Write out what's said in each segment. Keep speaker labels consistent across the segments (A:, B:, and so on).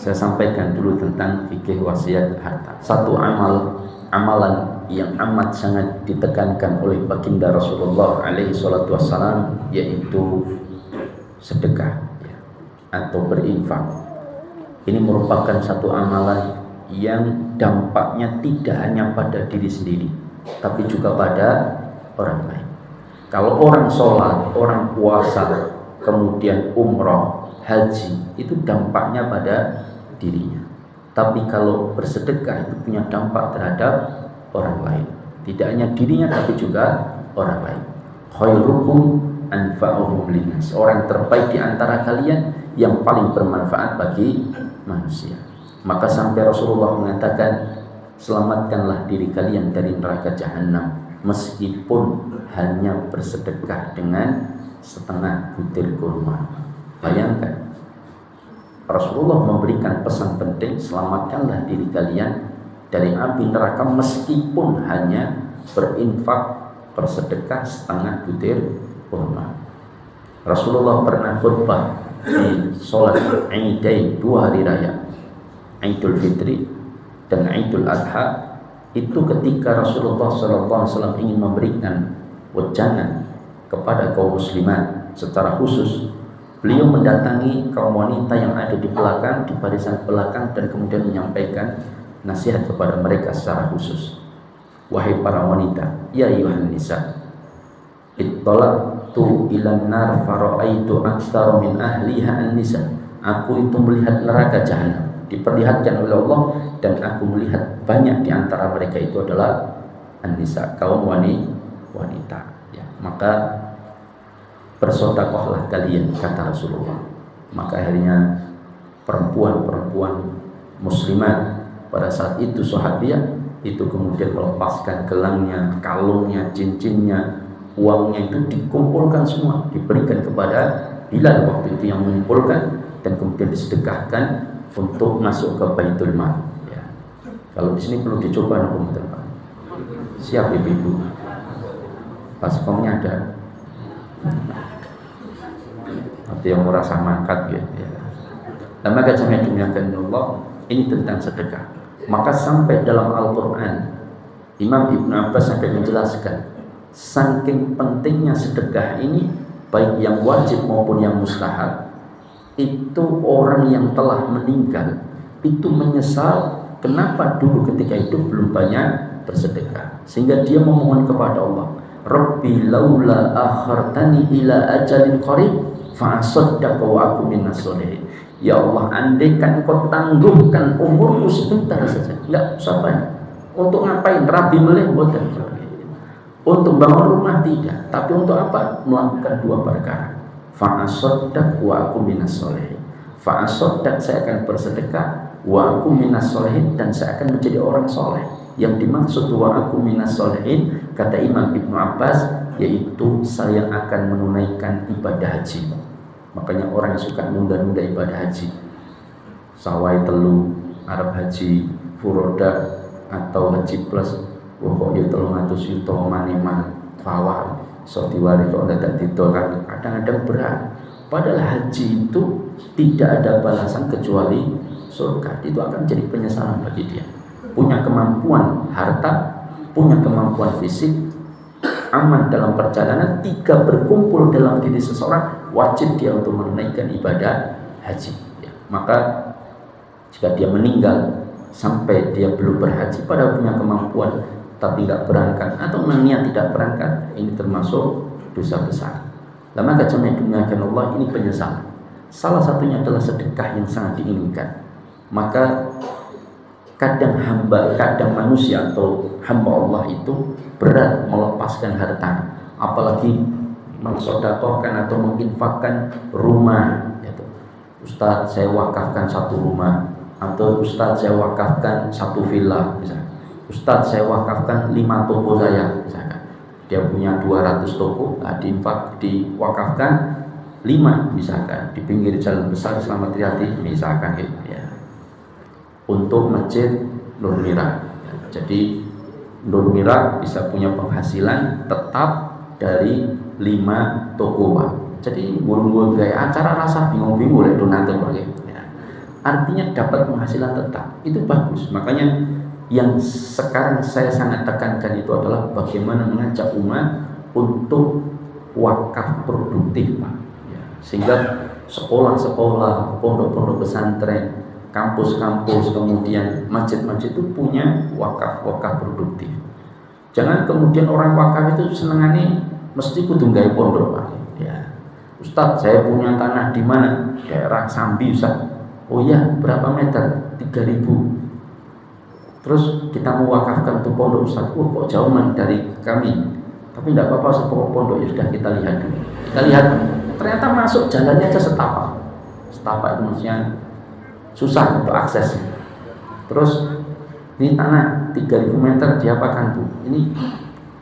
A: Saya sampaikan dulu tentang fikih wasiat harta. Satu amalan yang amat sangat ditekankan oleh baginda Rasulullah alaihi salatu wassalam, yaitu sedekah atau berinfak. Ini merupakan satu amalan yang dampaknya tidak hanya pada diri sendiri, tapi juga pada orang lain. Kalau orang sholat, orang puasa, kemudian umroh, haji, itu dampaknya pada dirinya. Tapi kalau bersedekah itu punya dampak terhadap orang lain. Tidak hanya dirinya tapi juga orang lain. Khairukum anfa'uhum linnas. Orang terbaik di antara kalian yang paling bermanfaat bagi manusia. Maka sampai Rasulullah mengatakan, selamatkanlah diri kalian dari neraka jahanam meskipun hanya bersedekah dengan setengah butir kurma. Bayangkan, Rasulullah memberikan pesan penting, selamatkanlah diri kalian dari api neraka meskipun hanya berinfak, bersedekah setengah butir kurma. Rasulullah pernah khutbah di sholat Aidain, 2 hari raya, Idul Fitri dan Idul Adha. Itu ketika Rasulullah SAW ingin memberikan wejangan kepada kaum muslimat secara khusus, beliau mendatangi kaum wanita yang ada di belakang, di barisan belakang, dan kemudian menyampaikan nasihat kepada mereka secara khusus. Wahai para wanita, ya ayyuhan nisa, ittala'tu ilan nar fara'aitu aktsara min ahliha an-nisa. Aku itu melihat neraka jahanam, diperlihatkan oleh Allah, dan aku melihat banyak di antara mereka itu adalah an-nisa, kaum wanita. Ya, maka bersedekahlah kalian, kata Rasulullah. Maka akhirnya perempuan-perempuan muslimat pada saat itu, sahabiah itu kemudian melepaskan gelangnya, kalungnya, cincinnya, uangnya itu dikumpulkan semua, diberikan kepada Bilal waktu itu yang mengumpulkan, dan kemudian disedekahkan untuk masuk ke Baitul Mal. Ya. Kalau di sini perlu dicoba teman-teman. Siap ibu-ibu. Baskomnya ada. Atau yang merasa mangkat gitu ya. Dan maka jami'ah dunia Allah, ini tentang sedekah. Maka sampai dalam Al-Quran, Imam Ibn Abbas sampai menjelaskan, saking pentingnya sedekah ini, baik yang wajib maupun yang mustahab, itu orang yang telah meninggal itu menyesal kenapa dulu ketika itu belum banyak bersedekah, sehingga dia memohon kepada Allah, Rabbi laula akhartani ila ajalin qarib fa asaddaqa wa aku minas sholihin. Ya Allah, andaikan Engkau tangguhkan umurku sebentar saja, enggak usah banyak. Untuk ngapain? Rabi meleh boten. Untuk bangun rumah tidak, tapi untuk apa? Melakukan 2 perkara. Fa asaddaq wa aku minas sholihin. Fa asaddaq, saya akan bersedekah, wa aku minas sholihin, dan saya akan menjadi orang soleh. Yang dimaksud wa aku minas sholihin, kata Imam Ibnu Abbas, yaitu saya akan menunaikan ibadah haji. Makanya orang yang suka nunda-nunda ibadah haji, sawai telu, Arab haji, furoda atau haji plus, pokoknya 300 yuto maneman, fawah, so diwari kok tidak ditolak, kadang-kadang berat. Padahal haji itu tidak ada balasan kecuali surga. Itu akan jadi penyesalan bagi dia. Punya kemampuan harta, punya kemampuan fisik, aman dalam perjalanan, 3 berkumpul dalam diri seseorang, wajib dia untuk menunaikan ibadah haji. Ya. Maka jika dia meninggal sampai dia belum berhaji, padahal punya kemampuan tapi tidak berangkat atau niat tidak berangkat, ini termasuk dosa besar. Maka jami'ah dunia Allah, ini penyesalan. Salah satunya adalah sedekah yang sangat diinginkan. Maka kadang manusia atau hamba Allah itu berat melepaskan harta, apalagi mensedekahkan atau menginfakkan rumah. Ustaz, saya wakafkan 1 rumah, atau Ustaz, saya wakafkan 1 villa, misalnya. Ustaz, saya wakafkan 5 toko saya, misalkan. Dia punya 200 toko, diwakafkan 5, misalkan, di pinggir jalan besar Slamet Riyadi, misalkan gitu ya, untuk Masjid Nur Mira. Jadi Nur Mira bisa punya penghasilan tetap dari 5 toko, Pak. Jadi burung-burung gaya acara rasa bingung-bingung oleh donatur Pak. Ya. artinya dapat penghasilan tetap, itu bagus. Makanya yang sekarang saya sangat tekankan itu adalah bagaimana mengajak umat untuk wakaf produktif, Pak. Ya, sehingga sekolah-sekolah, pondok-pondok pesantren, kampus-kampus, kemudian masjid-masjid itu punya wakaf-wakaf produktif. Jangan kemudian orang wakaf itu senengane mesti kudu gawe pondok, Pak. Ya. Ustadz, saya punya tanah di mana? Daerah Sambi, Ustadz. Oh iya, berapa meter? 3.000. Terus kita mau wakafkan untuk pondok, Ustadz. Oh, kok jauh dari kami. Tapi tidak apa-apa, sepokok pondok ya sudah, kita lihat dulu. Kita lihat, ternyata masuk jalannya aja setapak. Setapak itu maksudnya susah untuk akses. Terus ini tanah 3.000 meter diapakan tuh? Ini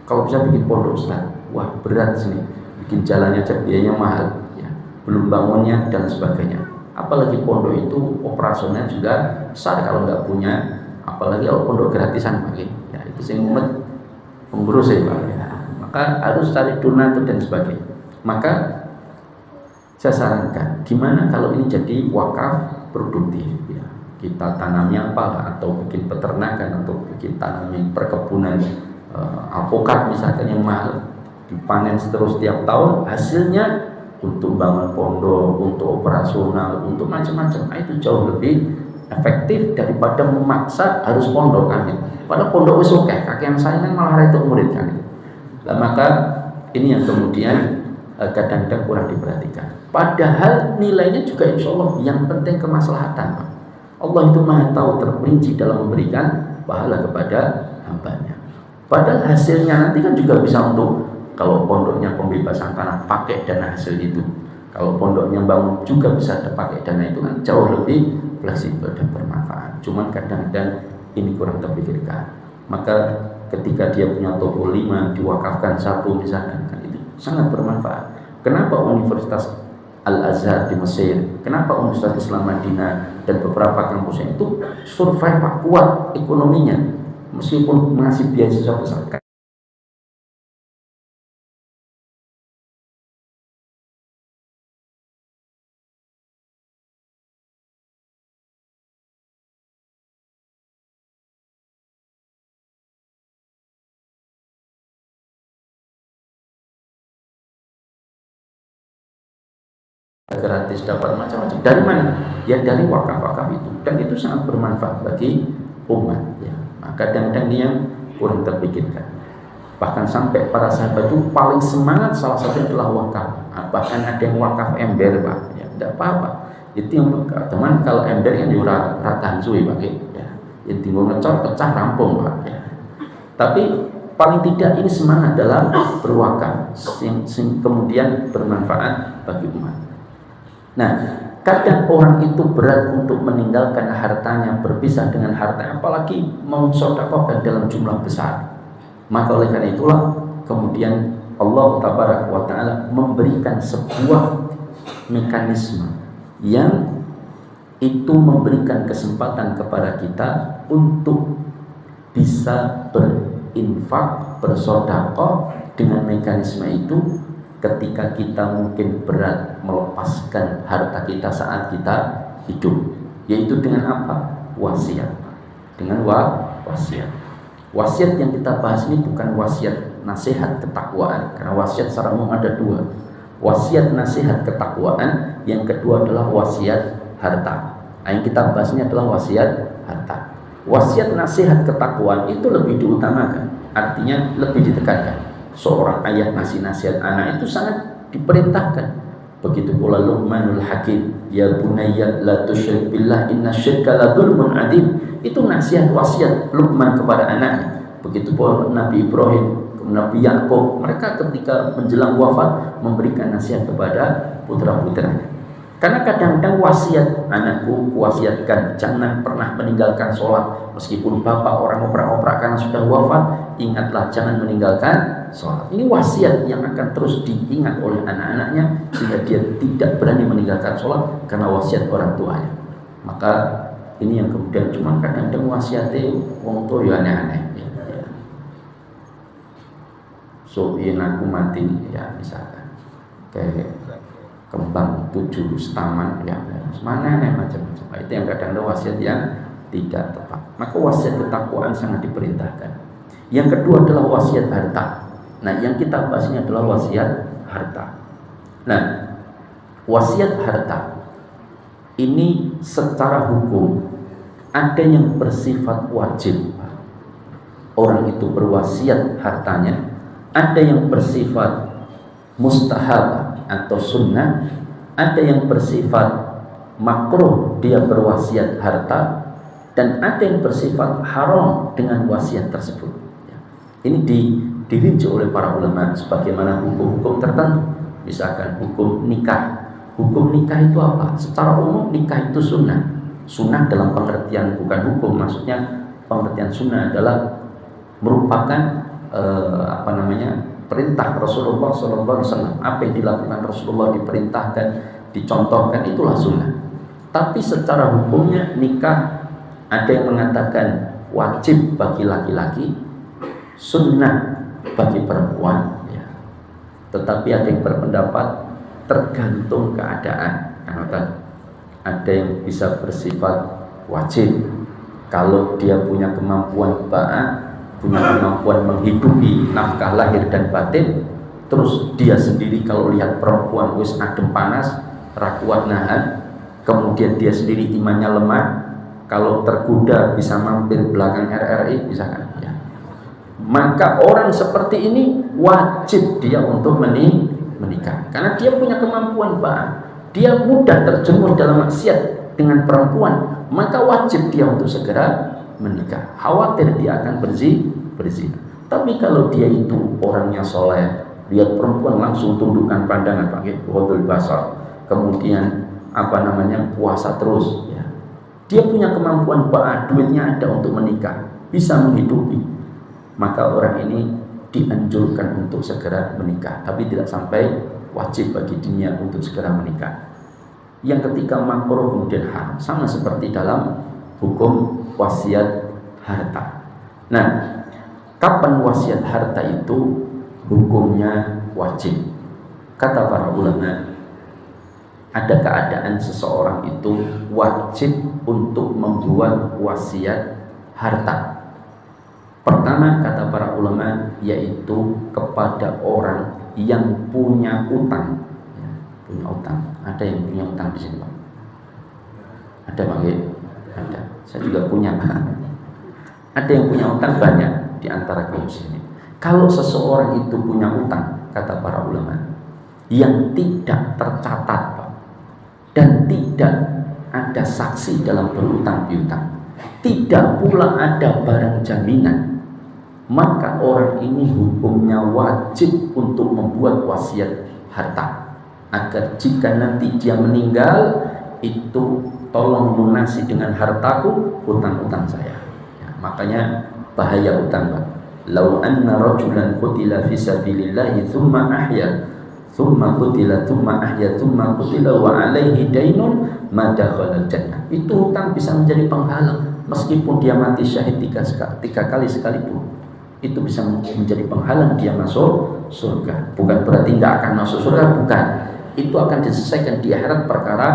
A: kalau bisa bikin pondok, Ustaz. Wah, berat sini. Bikin jalannya aja biayanya mahal, ya. Belum bangunnya dan sebagainya. Apalagi pondok itu operasionalnya juga besar kalau nggak punya. Apalagi kalau pondok gratisan, Pak. Ya, itu sing umat pengurus ya, Pak. Ya. Maka harus cari donatur dan sebagainya. Maka saya sarankan, gimana kalau ini jadi wakaf produktif, ya. Kita tanami apa, atau bikin peternakan, atau bikin tanami perkebunan alpukat misalkan yang mahal, dipanen terus tiap tahun, hasilnya untuk bangun pondok, untuk operasional, untuk macam-macam. Nah, itu jauh lebih efektif daripada memaksa harus pondok kan. Padahal pondok wis oke, kakek saya kan malah itu murid kan. Nah, maka ini yang kemudian kadang-kadang kurang diperhatikan. Padahal nilainya juga insya Allah yang penting kemaslahatan, Pak. Allah itu maha tahu terperinci dalam memberikan pahala kepada hambanya. Padahal hasilnya nanti kan juga bisa untuk, kalau pondoknya pembebasan tanah pakai dana hasil itu, kalau pondoknya bangun juga bisa pakai dana itu, kan jauh lebih fleksibel dan bermanfaat. Cuman kadang-kadang ini kurang terpikirkan. Maka ketika dia punya toko 5 diwakafkan 1 misalkan, kan itu sangat bermanfaat. Kenapa Universitas Al-Azhar di Mesir, kenapa Universitas Islam Madinah dan beberapa kampusnya itu survive, Pak, kuat ekonominya meskipun masih beasiswa besar. Gratis dapat macam-macam. Dari mana? Ya dari wakaf-wakaf itu, dan itu sangat bermanfaat bagi umat, ya. Maka kadang-kadang ini yang kurang terpikirkan. Bahkan sampai para sahabat itu paling semangat salah satunya adalah wakaf. Bahkan ada yang wakaf ember, Pak. Ya, tidak apa-apa. Itu yang teman, kalau ember yang diurah ratahan suwi, Pak. Ya, yang tinggal ngecor pecah rampung, Pak. Ya. Tapi paling tidak ini semangat dalam berwakaf, sing kemudian bermanfaat bagi umat. Nah, kadang orang itu berat untuk meninggalkan hartanya, berpisah dengan hartanya, apalagi mensedekahkan dalam jumlah besar. Maka oleh karena itulah kemudian Allah Tabaraka wa Ta'ala memberikan sebuah mekanisme yang itu memberikan kesempatan kepada kita untuk bisa berinfak, bersedekah dengan mekanisme itu. Ketika kita mungkin berat melepaskan harta kita saat kita hidup, yaitu dengan apa? Wasiat. Dengan wasiat. Wasiat yang kita bahas ini bukan wasiat nasihat ketakwaan, karena wasiat secara umum ada 2. Wasiat nasihat ketakwaan, yang kedua adalah wasiat harta. Nah, yang kita bahas ini adalah wasiat harta. Wasiat nasihat ketakwaan itu lebih diutamakan, artinya lebih ditekankan. Seorang ayah ngasih nasihat anak itu sangat diperintahkan. Begitu pula Luqmanul Hakim, ya bunayya la tusyrik billah innasyirka la dzulmun adzim. Itu nasihat wasiat Luqman kepada anaknya. Begitu pula Nabi Ibrahim, Nabi Yakub, mereka ketika menjelang wafat memberikan nasihat kepada putra-putranya. Karena kadang-kadang wasiat, anakku wasiatkan jangan pernah meninggalkan sholat. Meskipun bapak orang oprak-oprak karena sudah wafat, ingatlah jangan meninggalkan sholat. Ini wasiat yang akan terus diingat oleh anak-anaknya, sehingga dia tidak berani meninggalkan sholat karena wasiat orang tuanya. Maka ini yang kemudian cuma kadang-kadang wasiatnya wong tua ya aneh-aneh. Ya. So, aku mati, ya misalkan. Kayak kembang 7 staman ya mana nih macam-macam. Itu yang kadang ada wasiat yang tidak tepat. Maka wasiat ketakwaan sangat diperintahkan. Yang kedua adalah wasiat harta. Nah, yang kita bahas ini adalah wasiat harta. Nah, wasiat harta ini secara hukum ada yang bersifat wajib. Orang itu berwasiat hartanya, ada yang bersifat mustahab atau sunnah, ada yang bersifat makruh dia berwasiat harta, dan ada yang bersifat haram dengan wasiat tersebut. Ini dirinci oleh para ulama sebagaimana hukum-hukum tertentu. Misalkan hukum nikah. Hukum nikah itu apa? Secara umum nikah itu sunnah. Sunnah dalam pengertian bukan hukum, maksudnya pengertian sunnah adalah merupakan perintah Rasulullah SAW. Apa yang dilakukan Rasulullah, diperintahkan, dicontohkan, itulah sunnah. Tapi secara hukumnya nikah ada yang mengatakan wajib bagi laki-laki, sunnah bagi perempuan ya. Tetapi ada yang berpendapat tergantung keadaan. Ada yang bisa bersifat wajib kalau dia punya kemampuan ba'ah, punya kemampuan menghidupi nafkah lahir dan batin. Terus dia sendiri kalau lihat perempuan wis adem panas, rakuat nahan, kemudian dia sendiri imannya lemah, kalau tergoda bisa mampir belakang RRI misalkan ya. Maka orang seperti ini wajib dia untuk menikah karena dia punya kemampuan ba'ah. Dia mudah terjerumus dalam maksiat dengan perempuan, maka wajib dia untuk segera menikah. Khawatir dia akan berzina. Tapi kalau dia itu orangnya soleh, lihat perempuan langsung tundukkan pandangan pakai ghadul basar, kemudian puasa terus ya. Dia punya kemampuan ba'ah, duitnya ada untuk menikah, bisa menghidupi, maka orang ini dianjurkan untuk segera menikah, tapi tidak sampai wajib bagi dia untuk segera menikah. Yang ketika makruh kemudian haram, sama seperti dalam hukum wasiat harta. Nah, kapan wasiat harta itu hukumnya wajib? Kata para ulama, ada keadaan seseorang itu wajib untuk membuat wasiat harta. Pertama, kata para ulama, yaitu kepada orang yang punya utang. Punya utang. Ada yang punya utang di sini, Pak? Ada, Pak? Ada. Saya juga punya. Ada yang punya utang banyak di antara kaum muslimin. Kalau seseorang itu punya utang, kata para ulama, yang tidak tercatat, Pak, dan tidak ada saksi dalam berutang piutang, tidak pula ada barang jaminan, maka orang ini hukumnya wajib untuk membuat wasiat harta, agar jika nanti dia meninggal itu tolong lunasi dengan hartaku utang-utang saya ya. Makanya bahaya utang, Pak. Lau anna rajulan qutila fi sabilillahi thumma ahya thumma qutila thumma ahya thumma qutila wa alaihi dainun ma dakhala jannah. Itu utang bisa menjadi penghalang meskipun dia mati syahid tiga kali sekalipun. Itu bisa menjadi penghalang dia masuk surga. Bukan berarti tidak akan masuk surga, bukan. Itu akan diselesaikan di akhirat perkara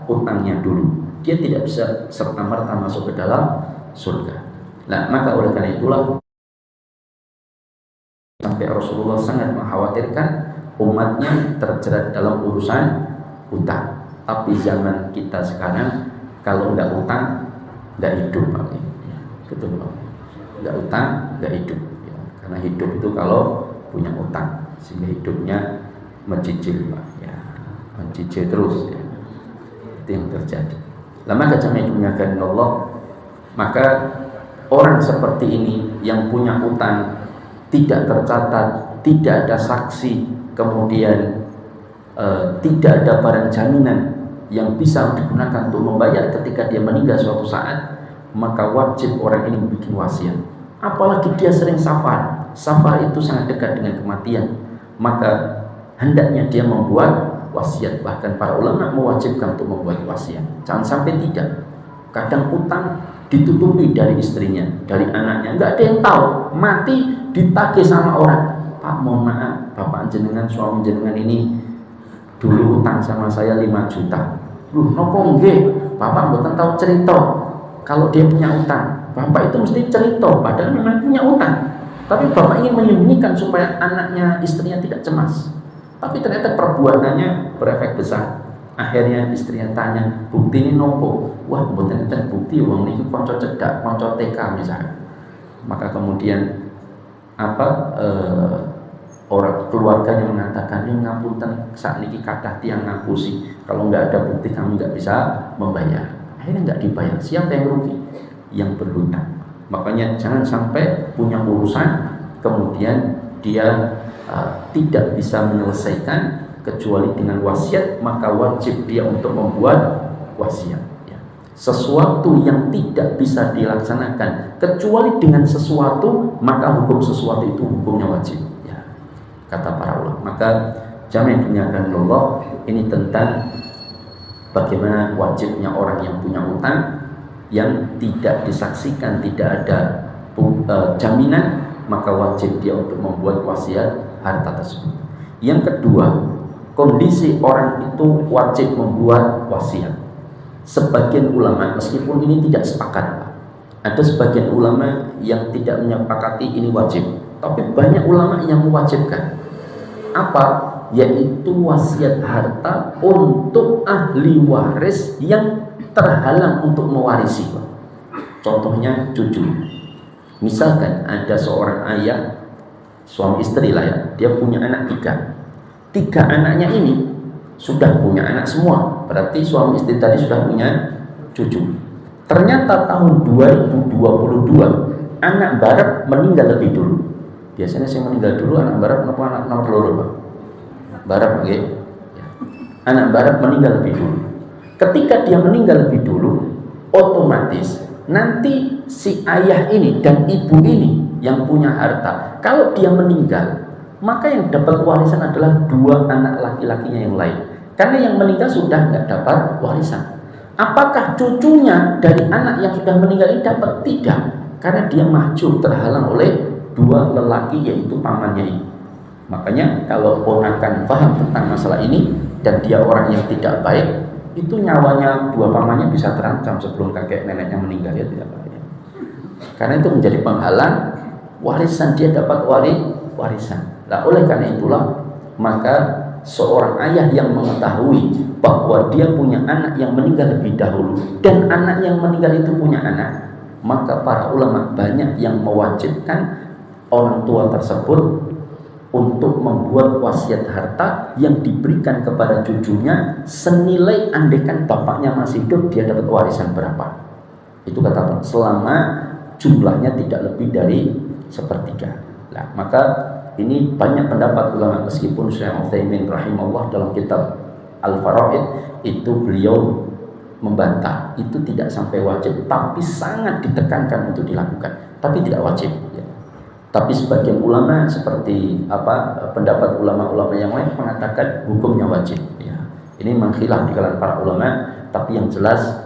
A: utangnya dulu. Dia tidak bisa serta-merta masuk ke dalam surga. Nah, maka oleh karena itulah sampai Rasulullah sangat mengkhawatirkan umatnya terjerat dalam urusan utang. Tapi zaman kita sekarang kalau nggak utang nggak hidup, Pak. Betul, Pak. Nggak utang nggak hidup. Ya, karena hidup itu kalau punya utang, sehingga hidupnya mencicil, Pak. Ya, mencicil terus. Ya. Itu yang terjadi. Lama kacamnya dimuliakan Allah, maka orang seperti ini yang punya utang tidak tercatat, tidak ada saksi, kemudian tidak ada barang jaminan yang bisa digunakan untuk membayar ketika dia meninggal suatu saat, maka wajib orang ini membuat wasiat. Apalagi dia sering safar itu sangat dekat dengan kematian, maka hendaknya dia membuat wasiat. Bahkan para ulama mewajibkan untuk membuat wasiat. Jangan sampai tidak. Kadang utang ditutupi dari istrinya, dari anaknya, nggak ada yang tahu, mati ditagih sama orang. Pak, mohon maaf, bapak jenengan, suami jenengan ini dulu utang sama saya 5 juta. Loh, nopo nggih? Bapak mboten tahu cerita. Kalau dia punya utang, bapak itu mesti cerita, padahal memang punya utang. Tapi bapak ingin menyembunyikan supaya anaknya, istrinya tidak cemas. Tapi ternyata perbuatannya berefek besar. Akhirnya istrinya tanya, bukti ini nopo? Wah, mboten enten bukti, wong niki kanca cedak, kanca TK misalnya. Maka kemudian orang keluarganya mengatakan, ya ngapunten, saat ini kathah tiyang ngapusi, kalau nggak ada bukti kami nggak bisa membayar. Akhirnya nggak dibayar. Siapa yang rugi? Yang berhutang. Makanya jangan sampai punya urusan kemudian dia tidak bisa menyelesaikan kecuali dengan wasiat, maka wajib dia untuk membuat wasiat. Sesuatu yang tidak bisa dilaksanakan kecuali dengan sesuatu, maka hukum sesuatu itu hukumnya wajib, ya, kata para ulama. Maka jamaah dimuliakan Allah, ini tentang bagaimana wajibnya orang yang punya utang yang tidak disaksikan, tidak ada jaminan, maka wajib dia untuk membuat wasiat harta tersebut. Yang kedua, kondisi orang itu wajib membuat wasiat. Sebagian ulama, meskipun ini tidak sepakat, ada sebagian ulama yang tidak menyepakati ini wajib, tapi banyak ulama yang mewajibkan. Apa? Yaitu wasiat harta untuk ahli waris yang terhalang untuk mewarisi. Contohnya cucu. Misalkan ada seorang ayah, suami istri lah ya, dia punya anak 3. 3 anaknya ini sudah punya anak semua, berarti suami istri tadi sudah punya cucu. Ternyata tahun 2022 anak barat meninggal lebih dulu. Biasanya saya meninggal dulu, anak barat anak nomor loro, Pak. Barat, okay? Anak barat meninggal lebih dulu. Ketika dia meninggal lebih dulu, otomatis nanti si ayah ini dan ibu ini yang punya harta, kalau dia meninggal, maka yang dapat warisan adalah 2 anak laki-lakinya yang lain. Karena yang meninggal sudah nggak dapat warisan. Apakah cucunya dari anak yang sudah meninggal ini dapat? Tidak. Karena dia mahjub, terhalang oleh 2 lelaki, yaitu pamannya ini. Makanya kalau ponakan paham tentang masalah ini dan dia orang yang tidak baik, itu nyawanya 2 pamannya bisa terancam sebelum kakek neneknya meninggal, ya tidak baik. Karena itu menjadi penghalang warisan, dia dapat warisan. Nah, oleh karena itulah maka seorang ayah yang mengetahui bahwa dia punya anak yang meninggal lebih dahulu dan anak yang meninggal itu punya anak, maka para ulama banyak yang mewajibkan orang tua tersebut untuk membuat wasiat harta yang diberikan kepada cucunya senilai andaikan bapaknya masih hidup, dia dapat warisan berapa. Itu kata selama jumlahnya tidak lebih dari 1/3. Nah, maka ini banyak pendapat ulama, meskipun Syekh Utsaimin rahimahullah dalam kitab Al-Faraid itu beliau membantah, itu tidak sampai wajib, tapi sangat ditekankan untuk dilakukan, tapi tidak wajib, ya. Tapi sebagian ulama seperti pendapat ulama-ulama yang lain mengatakan hukumnya wajib, ya. Ini mengkhilaf di kalangan para ulama, tapi yang jelas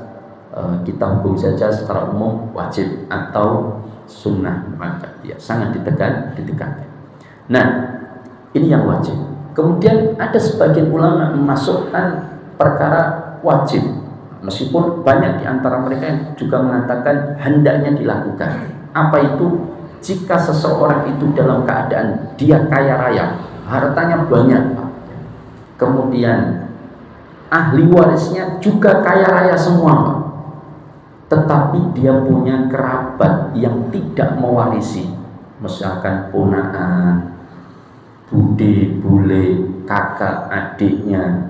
A: kita hukum saja secara umum wajib atau sunnah, maka ya sangat ditekankan. Nah, ini yang wajib. Kemudian ada sebagian ulama memasukkan perkara wajib, meskipun banyak di antara mereka yang juga mengatakan hendaknya dilakukan. Apa itu? Jika seseorang itu dalam keadaan dia kaya raya, hartanya banyak, kemudian ahli warisnya juga kaya raya semua, tetapi dia punya kerabat yang tidak mewarisi, misalkan ponakan, bude, bule, kakak, adiknya,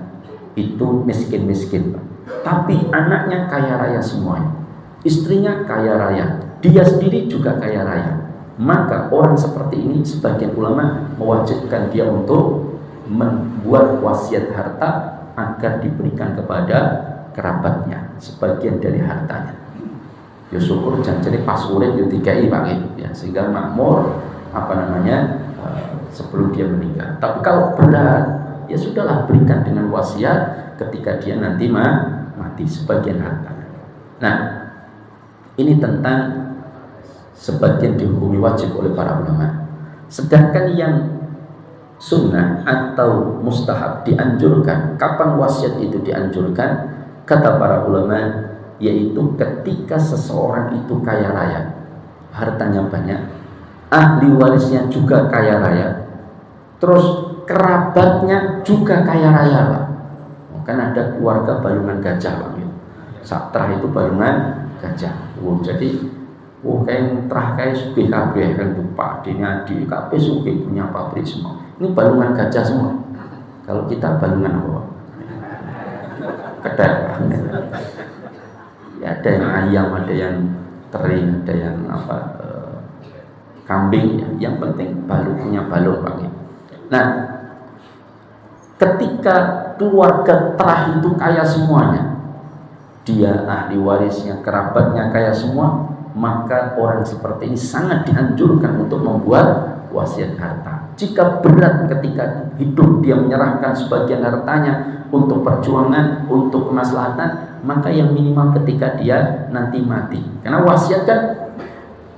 A: itu miskin-miskin, tapi anaknya kaya raya semuanya, istrinya kaya raya, dia sendiri juga kaya raya. Maka orang seperti ini sebagian ulama mewajibkan dia untuk membuat wasiat harta agar diberikan kepada kerabatnya sebagian dari hartanya. Ya syukur janjane pas urip yo dikai Pak, ya, sehingga makmur sebelum dia meninggal. Tapi kalau berat, ya sudahlah, berikan dengan wasiat ketika dia nanti mati sebagian harta. Nah, ini tentang sebagian dihukumi wajib oleh para ulama. Sedangkan yang sunnah atau mustahab, dianjurkan. Kapan wasiat itu dianjurkan? Kata para ulama, yaitu ketika seseorang itu kaya raya, hartanya banyak, ahli warisnya juga kaya raya, terus kerabatnya juga kaya raya, Pak. Kan ada keluarga balungan gajah, Pak. Satrah itu balungan gajah. Jadi kayak terah kayak sugih kabeh kan Pak dene adik kabeh sugih punya pabrik semua. Ini balungan gajah semua. Kalau kita balungan apa? Kedai. Ya, ada yang ayam, ada yang teri, ada yang kambing. Ya. Yang penting punya balung, Pak. Nah, ketika keluarga terah itu kaya semuanya, dia ahli warisnya, kerabatnya kaya semua, maka orang seperti ini sangat dianjurkan untuk membuat wasiat harta. Jika berat ketika hidup dia menyerahkan sebagian hartanya untuk perjuangan, untuk kemaslahatan, maka yang minimal ketika dia nanti mati. Karena wasiat kan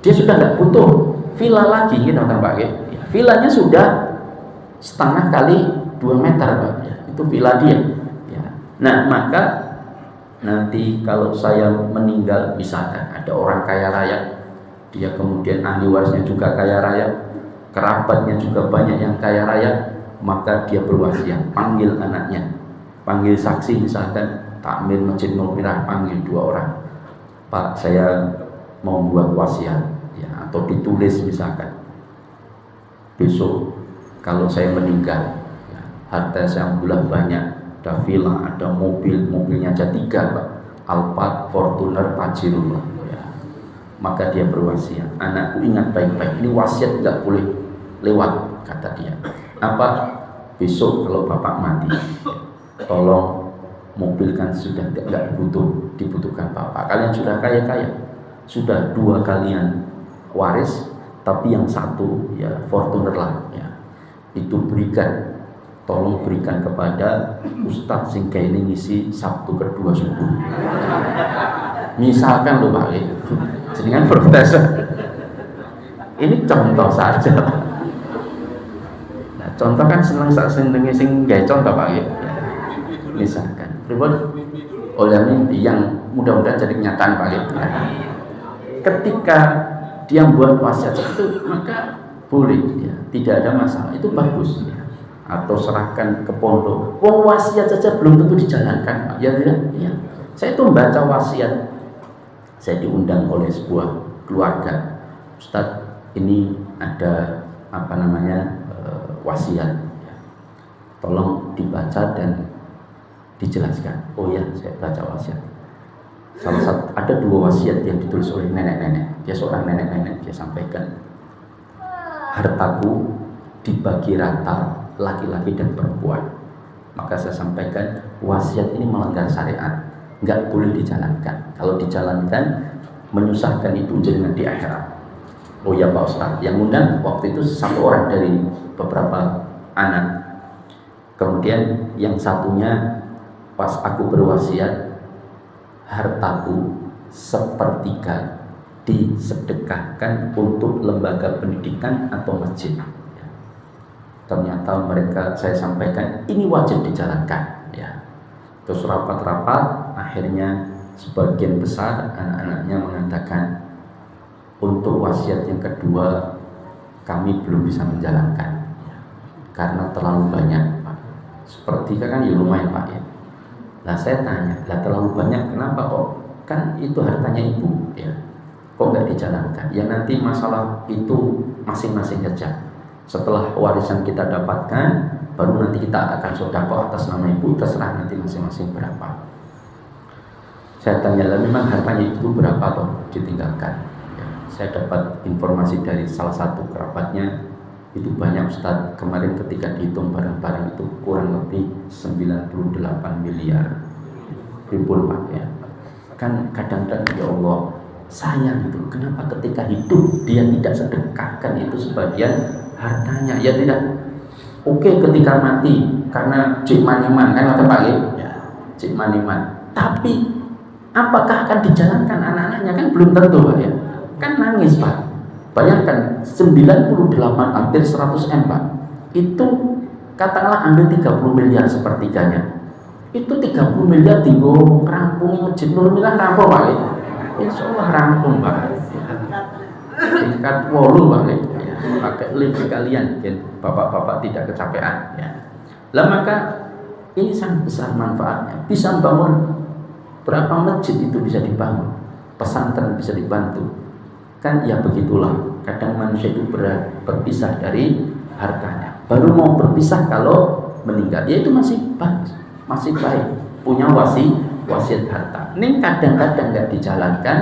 A: dia sudah tidak butuh villa lagi, gitu kan Pak. Villanya sudah setengah kali 2 meter, Pak. Itu villa dia. Ya. Nah, maka nanti kalau saya meninggal, misalkan ada orang kaya raya, dia kemudian ahli warisnya juga kaya raya, kerabatnya juga banyak yang kaya raya, maka dia berwasiat, panggil anaknya, panggil saksi, misalkan takmir Masjid Nur Merah, panggil 2 orang, Pak, saya mau buat wasiat, ya, atau ditulis misalkan, besok kalau saya meninggal, ya, harta saya alhamdulillah banyak, ada villa, ada mobilnya aja 3, Pak. Alphard, Fortuner, Pajero, ya. Maka dia berwasiat, anakku ingat baik-baik, ini wasiat tidak boleh lewat, kata dia. Apa? Besok kalau bapak mati, tolong mobil kan sudah tidak dibutuhkan bapak. Kalian sudah kaya-kaya, sudah 2 kalian waris, tapi yang 1 ya Fortuner lah, ya. Itu berikan, tolong berikan kepada Ustadz sehingga ini ngisi Sabtu kedua subuh. Misalkan loh Pak, jangan protes. Ini contoh saja. Nah, contoh kan seneng sing gawe contoh Pak. Misalkan, oleh mimpi yang mudah-mudahan jadi kenyataan Pak. Ketika dia membuat wasiat itu, maka boleh, ya, tidak ada masalah, itu bagus. Ya. Atau serahkan ke pondok. Wasiat saja belum tentu dijalankan, Pak. Ya tidak? Ya. Saya itu membaca wasiat. Saya diundang oleh sebuah keluarga. Ustadz, ini ada wasiat. Ya. Tolong dibaca dan dijelaskan. Oh ya, saya baca wasiat. Salah satu ada 2 wasiat yang ditulis oleh nenek-nenek. Dia seorang nenek-nenek, dia sampaikan, hartaku dibagi rata laki-laki dan perempuan. Maka saya sampaikan, wasiat ini melanggar syariat, nggak boleh dijalankan. Kalau dijalankan, menyusahkan itu jenengan di akhirat. Oh ya Pak Ustadz, yang undang waktu itu 1 orang dari beberapa anak. Kemudian yang satunya, pas aku berwasiat, hartaku 1/3 disedekahkan untuk lembaga pendidikan atau masjid. Ternyata saya sampaikan ini wajib dijalankan, ya. Terus rapat-rapat, akhirnya sebagian besar anak-anaknya mengatakan, untuk wasiat yang kedua kami belum bisa menjalankan, ya, karena terlalu banyak, Pak. Seperti kan ya lumayan Pak, ya. Nah saya tanya, lah terlalu banyak kenapa kok? Kan itu hartanya ibu, ya. Kok nggak dijalankan? Ya nanti masalah itu masing-masing saja. Setelah warisan kita dapatkan, baru nanti kita akan sedekah atas nama ibu, terserah nanti masing-masing berapa. Saya tanya, lah memang hartanya ibu berapa toh ditinggalkan? Ya, saya dapat informasi dari salah satu kerabatnya, itu banyak Ustadz, kemarin ketika dihitung barang-barang itu kurang lebih 98 miliar ribu Pak, ya. Kan kadang-kadang ya Allah sayang itu, kenapa ketika hidup dia tidak sedekahkan itu sebagian hartanya, ya tidak. Oke, ketika mati karena cik maniman kan ada Pak, ya, cik maniman. Tapi apakah akan dijalankan anak-anaknya? Kan belum tentu Pak, ya. Kan nangis Pak. Bayangkan 98 hampir 100 M Pak. Itu katakanlah ambil 30 miliar sepertiganya, itu 30 miliar tinggal rampung masjid Nur Milah rampung Pak. Insya Allah rampung Pak. Tingkat wolu Pak. Ya, pakai lift sekalian, bapak-bapak tidak kecapean. Ya. Lah maka ini sangat besar manfaatnya. Bisa bangun berapa masjid itu bisa dibangun, pesantren bisa dibantu. Kan ya begitulah. Kadang manusia itu berpisah dari hartanya. Baru mau berpisah kalau meninggal. Ya itu masih baik. Punya wasiat harta. Ini kadang-kadang nggak dijalankan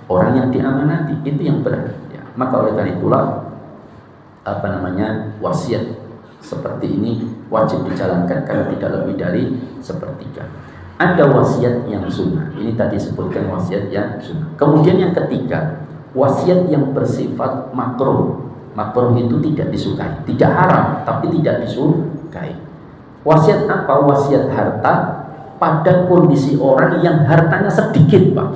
A: orang yang diamanati. Itu yang berat. Ya. Maka oleh karena itulah wasiat seperti ini wajib dijalankan karena tidak lebih dari sepertiga. Ada wasiat yang sunnah. Ini tadi sebutkan wasiat yang sunnah. Kemudian yang ketiga, wasiat yang bersifat makruh. Makruh itu tidak disukai, tidak haram, tapi tidak disukai. Wasiat apa? Wasiat harta pada kondisi orang yang hartanya sedikit Pak.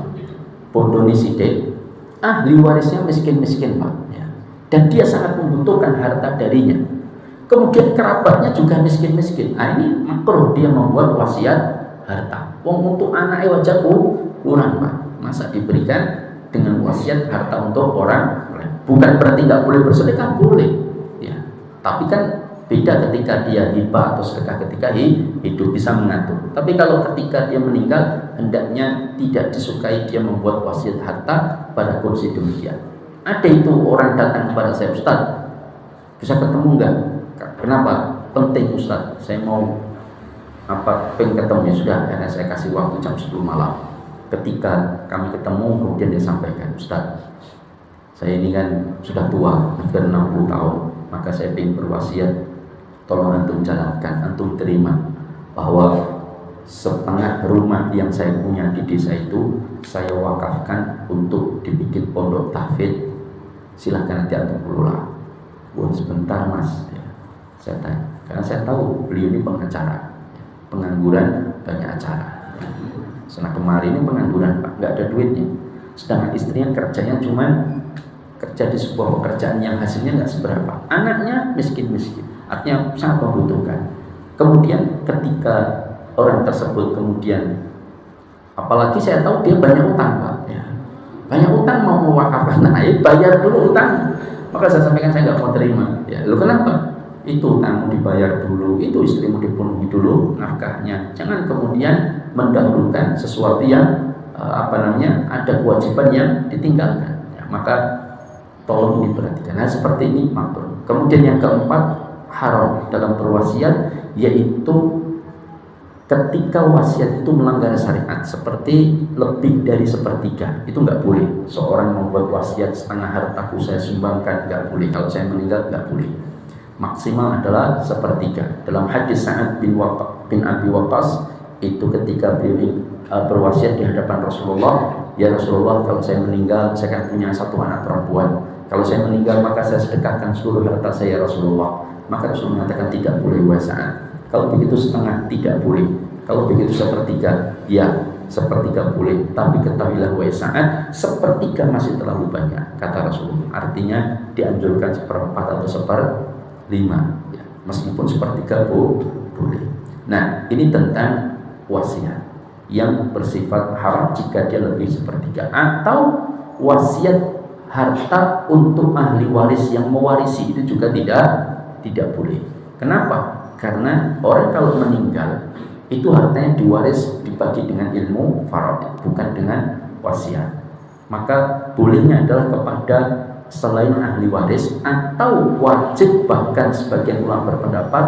A: Bodoh sidik, ahli warisnya miskin-miskin Pak. Ya. Dan dia sangat membutuhkan harta darinya. Kemudian kerabatnya juga miskin-miskin. Nah ini makruh dia membuat wasiat harta. Wong untuk anaknya wajah kurang Pak. Masa diberikan dengan wasiat harta untuk orang lain? Bukan berarti nggak boleh bersedekah, boleh. Ya. Tapi kan beda ketika dia hibah atau sedekah ketika hidup bisa mengatur. Tapi kalau ketika dia meninggal, hendaknya tidak disukai dia membuat wasiat harta pada kondisi demikian. Ada itu orang datang kepada saya, Ustaz, bisa ketemu enggak? Kenapa? Penting Ustaz, saya mau pengen ketemu. Ya sudah, karena saya kasih waktu jam 10 malam. Ketika kami ketemu, kemudian dia sampaikan, Ustaz, saya ini kan sudah tua, hampir 60 tahun, maka saya ingin berwasiat, tolong antum jalankan, antum terima bahwa setengah rumah yang saya punya di desa itu saya wakafkan untuk dibikin pondok tahfidz. Silahkan nanti antum kelola. Buat sebentar Mas, ya. Saya tanya, karena saya tahu beliau ini pengacara, pengangguran, banyak acara. Setelah kemarin ini pengangguran Pak, nggak ada duitnya. Sedangkan istrinya kerjanya cuma kerja di sebuah pekerjaan yang hasilnya nggak seberapa. Anaknya miskin-miskin, artinya sangat membutuhkan. Kemudian ketika orang tersebut kemudian, apalagi saya tahu dia banyak utang Pak, ya. Banyak utang, mau mewakafkan, nah bayar dulu utang. Maka saya sampaikan saya nggak mau terima. Ya, lu kenapa? Itu utangmu dibayar dulu, itu istrimu dipenuhi dulu nafkahnya. Jangan kemudian mendahulukan sesuatu yang ada kewajiban yang ditinggalkan. Ya, maka tolong diperhatikan. Nah seperti ini makruh. Kemudian yang keempat, haram dalam berwasiat, yaitu ketika wasiat itu melanggar syariat, seperti lebih dari sepertiga, itu nggak boleh. Seorang membuat wasiat setengah hartaku saya sumbangkan, nggak boleh. Kalau saya meninggal nggak boleh. Maksimal adalah sepertiga. Dalam hadis Sa'ad bin Abi Waqqas itu ketika beliau berwasiat di hadapan Rasulullah, ya Rasulullah, kalau saya meninggal saya akan punya satu anak perempuan. Kalau saya meninggal maka saya sedekahkan seluruh harta saya Rasulullah. Maka Rasulullah mengatakan tidak boleh wasiat. Kalau begitu setengah tidak boleh. Kalau begitu sepertiga, ya sepertiga boleh. Tapi ketahuilah wahai Sa'ad, sepertiga masih terlalu banyak, kata Rasulullah. Artinya dianjurkan seperempat atau seperlima. Ya, meskipun sepertiga boleh. Nah, ini tentang wasiat yang bersifat haram jika dia lebih sepertiga, atau wasiat harta untuk ahli waris yang mewarisi, itu juga tidak boleh. Kenapa? Karena orang kalau meninggal itu hartanya diwaris dibagi dengan ilmu faraid, bukan dengan wasiat. Maka bolehnya adalah kepada selain ahli waris, atau wajib, bahkan sebagian ulama berpendapat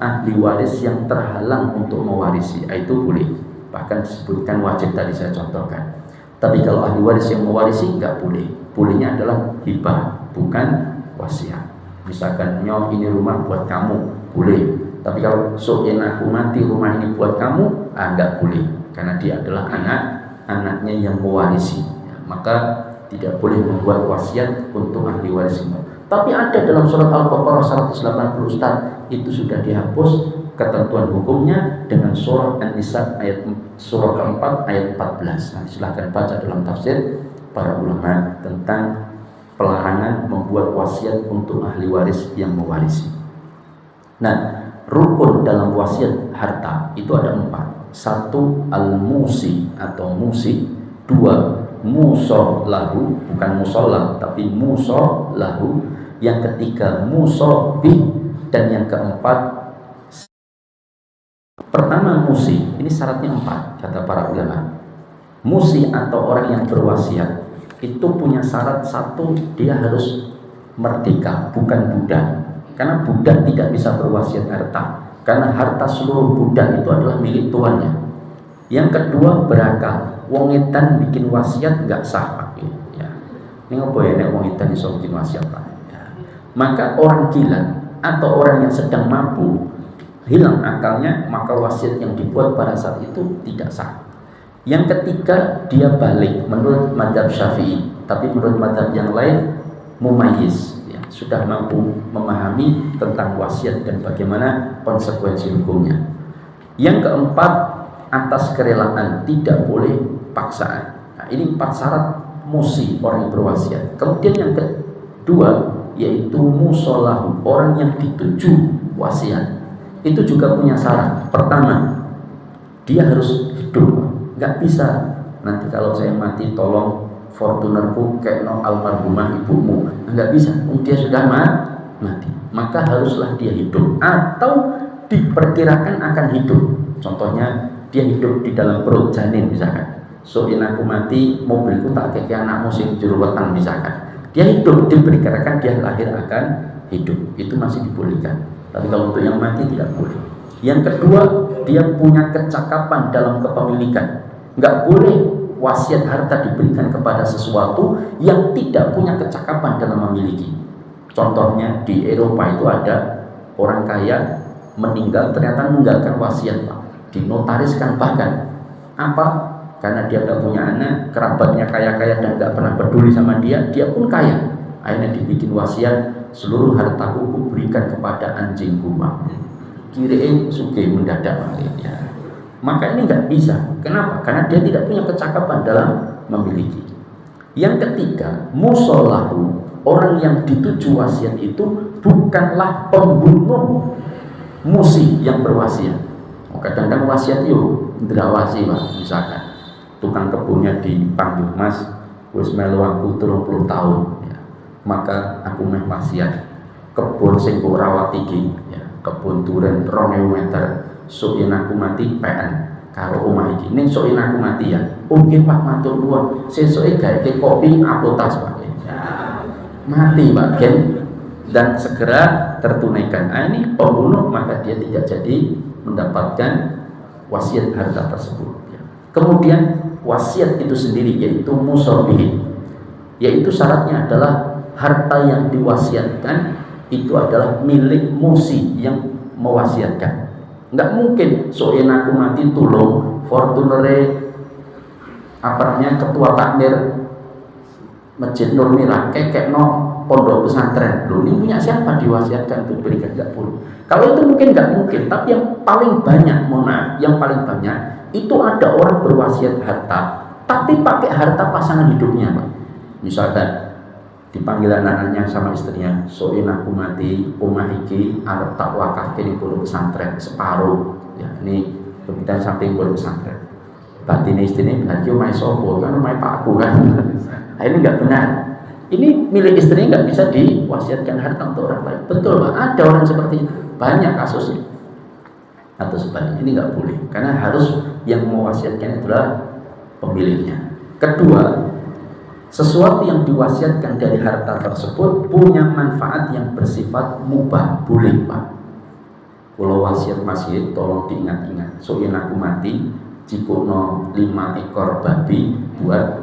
A: ahli waris yang terhalang untuk mewarisi, itu boleh. Bahkan disebutkan wajib tadi saya contohkan. Tapi kalau ahli waris yang mewarisi nggak boleh. Bolehnya adalah hibah, bukan wasiat. Misalkan, nyong ini rumah buat kamu, boleh. Tapi kalau soalnya aku mati rumah ini buat kamu, nggak boleh, karena dia adalah anaknya yang mewarisi. Ya, maka tidak boleh membuat wasiat untuk ahli waris. Tapi ada dalam surat Al-Baqarah 180 Ustaz, itu sudah dihapus ketentuan hukumnya dengan surah An-Nisa surah keempat ayat 14. Nah, silahkan baca dalam tafsir para ulama tentang pelarangan membuat wasiat untuk ahli waris yang mewarisi. Nah, rukun dalam wasiat harta itu ada 4. 1 al-musi atau musi, 2 musollahu, bukan musolah tapi musollahu, yang ketiga musobih, dan yang keempat. Pertama musi, ini syaratnya 4 kata para ulama. Musi atau orang yang berwasiat itu punya syarat 1, dia harus merdeka, bukan budak. Karena budak tidak bisa berwasiat harta, karena harta seluruh budak itu adalah milik tuannya. Yang kedua berakal, wong edan bikin wasiat nggak sah Pak. Ya. Ini apa ya, wong edan iso bikin wasiat Pak. Ya. Maka orang gila atau orang yang sedang mampu hilang akalnya, maka wasiat yang dibuat pada saat itu tidak sah. Yang ketiga dia balik menurut mazhab Syafi'i, tapi menurut mazhab yang lain mumayyiz, ya, sudah mampu memahami tentang wasiat dan bagaimana konsekuensi hukumnya. Yang keempat atas kerelaan, tidak boleh paksaan. Nah, ini 4 syarat musi orang yang berwasiat. Kemudian yang kedua yaitu musolahu, orang yang dituju wasiat itu juga punya syarat. Pertama, dia harus hidup. Nggak bisa nanti kalau saya mati tolong Fortunerku kayak no almarhumah ibumu, nggak bisa. Dia sudah mati, maka haruslah dia hidup atau diperkirakan akan hidup. Contohnya dia hidup di dalam perut janin misalkan. Soin aku mati, mobilku tak kayak anakmu sing juru weteng misalkan. Dia hidup, diperkirakan dia lahir akan hidup, itu masih dibolehkan. Tapi kalau untuk yang mati tidak boleh. Yang kedua, dia punya kecakapan dalam kepemilikan. Nggak boleh wasiat harta diberikan kepada sesuatu yang tidak punya kecakapan dalam memiliki. Contohnya di Eropa itu ada orang kaya meninggal ternyata meninggalkan wasiat Pak, dinotariskan bahkan. Apa? Karena dia nggak punya anak, kerabatnya kaya-kaya dan nggak pernah peduli sama dia, dia pun kaya. Akhirnya dibikin wasiat, seluruh hartaku kuberikan kepada anjingku Pak. Kirain sugih mendadak ya. Maka ini nggak bisa. Kenapa? Karena dia tidak punya kecakapan dalam memiliki. Yang ketiga, musolahu, orang yang dituju wasiat itu bukanlah pembunuh musi yang berwasiat. Kadang-kadang wasiat yuk ndrawasi Pak, misalkan tukang kebunnya dipanggil, Mas wis melu aku 30 tahun ya. Maka aku meh wasiat kebun sing ora rawat iki ya, kebun duren 2000 meter. Soin aku mati PN karo omah iki. Ning soin aku mati ya. Oke Pak, matur nuwun. Sesuke gawe kopi apotas Pak. Ya. Mati Pak Gen dan segera tertunaikan. Ini pembunuh, maka dia tidak jadi mendapatkan wasiat harta tersebut. Ya. Kemudian wasiat itu sendiri yaitu musobih, yaitu syaratnya adalah harta yang diwasiatkan itu adalah milik musi yang mewasiatkan. Nggak mungkin soin aku mati tulung Fortunere ketua takmir Masjid Nur Mirah kekek no pondok pesantren. Loh, ini punya siapa diwasiatkan untuk berikan? Nggak boleh. Kalau itu mungkin nggak mungkin, tapi yang paling banyak yang paling banyak itu ada orang berwasiat harta tapi pakai harta pasangan hidupnya Pak. Misalkan dipanggil anak-anaknya sama istrinya, soin aku mati omah iki arep tak wakafke ning pondok pesantren separuh ya, ini kemudian samping pondok pesantren. Batine istrinya berarti omah sapa kan omah pakku kan. Nah, ini enggak benar. Ini milik istrinya nggak bisa diwasiatkan harta untuk orang lain. Betul Pak, ada orang seperti itu, banyak kasusnya. Atau sebaliknya, ini nggak boleh karena harus yang mewasiatkan adalah pemiliknya. Kedua, sesuatu yang diwasiatkan dari harta tersebut punya manfaat yang bersifat mubah, boleh Pak. Kalau wasiat masjid tolong diingat-ingat, soalnya aku mati cipukno 5 ekor babi buat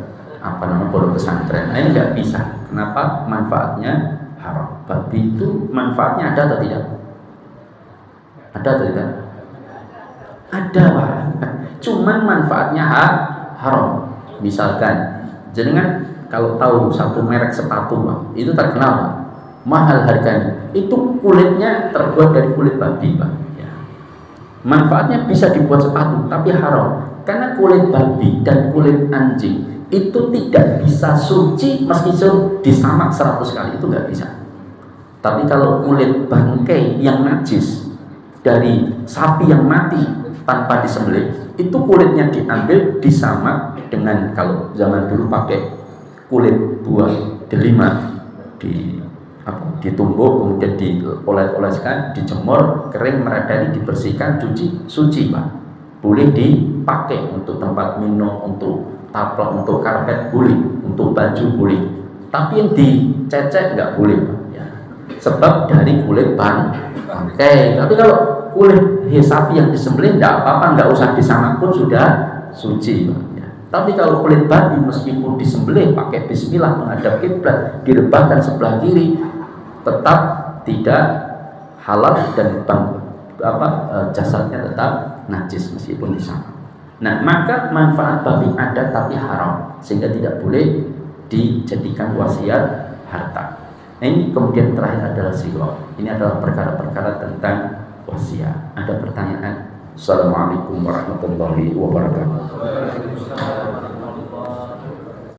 A: pondok pesantren. Ini nggak bisa. Kenapa? Manfaatnya haram. Babi itu manfaatnya ada atau tidak? Ada atau tidak? Ada Pak. Cuman manfaatnya haram. Misalkan jenengan kalau tahu satu merek sepatu Pak, itu terkenal Pak, mahal harganya. Itu kulitnya terbuat dari kulit babi Pak. Ya. Manfaatnya bisa dibuat sepatu, tapi haram. Karena kulit babi dan kulit anjing itu tidak bisa suci meskipun disamak 100 kali, itu nggak bisa. Tapi kalau kulit bangkai yang najis, dari sapi yang mati tanpa disembelih, itu kulitnya diambil disamak dengan kalau zaman dulu pakai kulit buah delima ditumbuk, kemudian dioles-oleskan, dijemur, kering, meradani, dibersihkan, cuci, suci Pak. Boleh dipakai untuk tempat minum, untuk taplak, untuk karpet boleh, untuk baju boleh. Tapi yang dicecek nggak boleh Pak. Ya. Sebab dari kulit bangkai. Tapi kalau kulit sapi yang disembelih nggak apa-apa, nggak usah disamak pun sudah suci Pak. Ya. Tapi kalau kulit babi meskipun disembelih pakai bismillah menghadap kiblat, direbahkan sebelah kiri, tetap tidak halal dan jasadnya tetap najis meskipun disamak. Nah, maka manfaat babi ada tapi haram, sehingga tidak boleh dijadikan wasiat harta. Nah, ini kemudian terakhir adalah siwak. Ini adalah perkara-perkara tentang wasiat. Ada pertanyaan? Assalamualaikum warahmatullahi wabarakatuh.